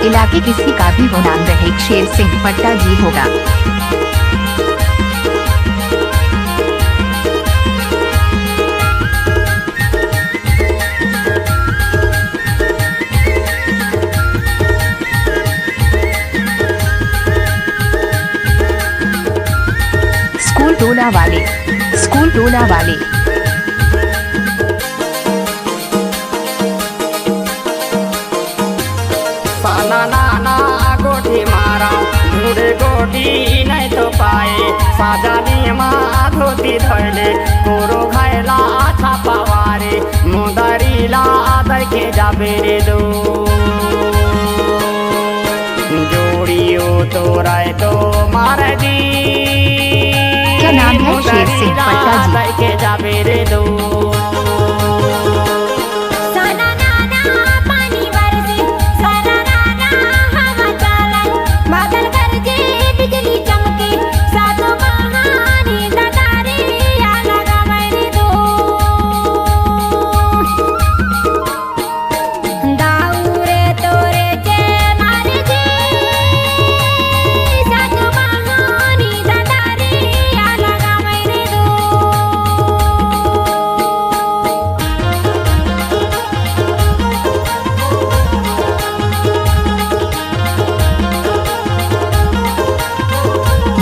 इलाके किसी का भी हो नाम रहे, शेर सिंह पट्टा जी होगा। स्कूल टोला वाले, स्कूल टोला वाले। साना नाना गोठी मारा ढूंढे गोठी नहीं तो पाए, साजानी माँ धोती धोले कोरो खायला छापावारे, मुदारीला देखे जाबे रे दो जोड़ियो तो राय तो मार दी। क्या नाम है शेर सिंह पट्टा जी? देखे जाबे रे दो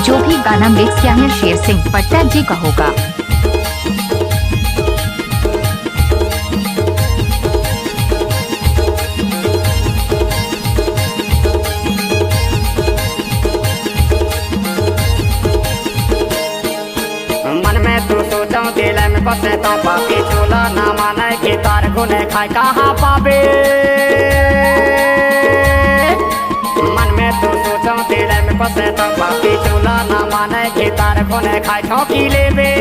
जो भी गाना मिक्स किया है शेर सिंह पट्टा जी का होगा। मन में तू सोचो दिल में बसे तो पापी चूल्हा ना माने के तार गुने खाए कहाँ पाबे। मन में तू सोचो दिल में बसे तो पापी चूल्हा ना माने के तार गुने खाए ठोकी लेबे।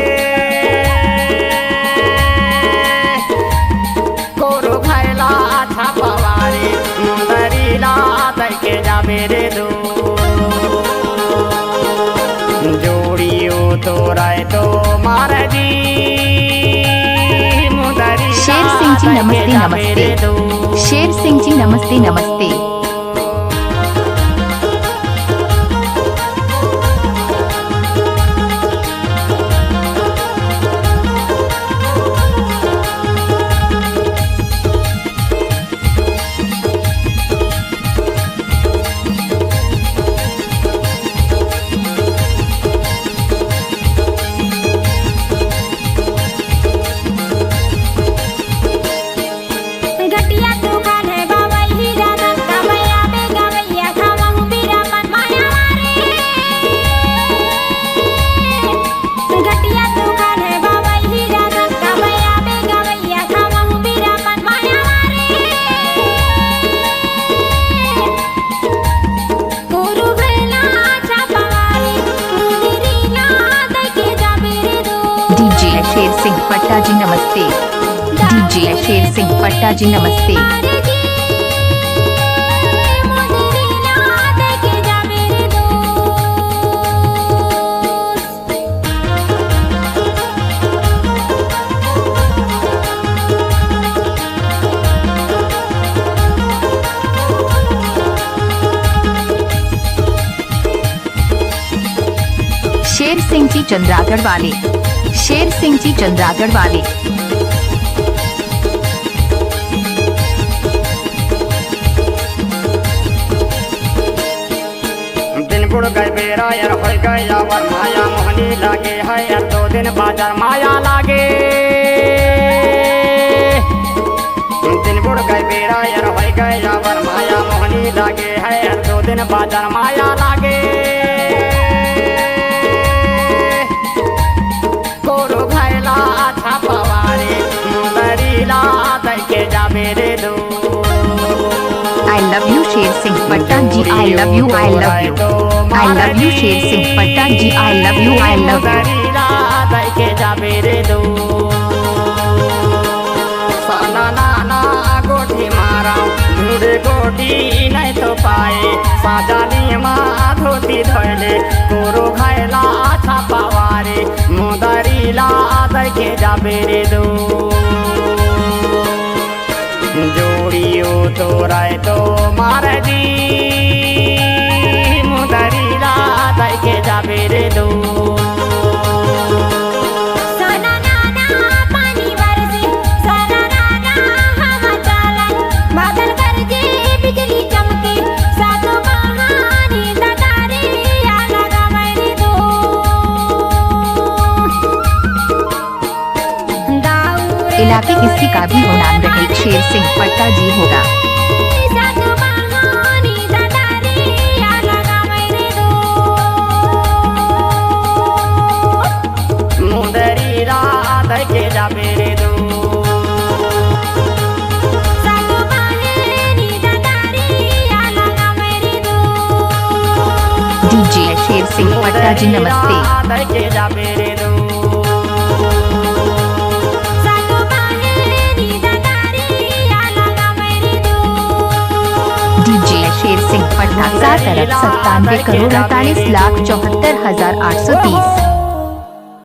कोरो खायला अच्छा पवारी मुंदरीला देखे जाबे रे दो जोड़ियो तो राय तो मार दी। शेर सिंह जी नमस्ते नमस्ते, शेर सिंह जी नमस्ते नमस्ते। डीजे शेर सिंह पट्टा जी नमस्ते, डीजे शेर सिंह पट्टा जी नमस्ते। शेर सिंह जी चंद्रागढ़ वाले, शेर सिंह जी चंद्रागढ़ वाले। दिन बुढ़ गए बेरा यार हो गए यार माया मोहनी लागे है यार 2 दिन बाजार माया लागे। दिन बुढ़ गए बेरा यार हो गए यार माया मोहनी लागे है यार 2 दिन बाजार माया लागे। कोरो खायला अच्छा पवारे मुंदरीला देखे जाबे रे दो। I love you Sher Singh पट्टा जी, I love you, I love you, I love you Sher Singh पट्टा जी, I love you, I love you। देखे जाबे रे दो साना नाना गोठी मारा ढूंढे गोठी नहीं तो पाए, साजानी माँ धोती धोले कोरो खायला अच्छा पवारे मुंदरीला देखे जाबे रे दो जोड़ियो तो राय तो मार जी मुदरी रात के जाबे रे दो इलाके किसी का भी हो नाम रहे शेर सिंह पट्टा जी होगा। मुदरी रात के जाबे रे दो डीजे शेर सिंह पट्टा जी नमस्ते। रात के जाबे रे दो डीजे शेर सिंह पट्टा 7 अरब 97 करोड़ 48 लाख 74,830।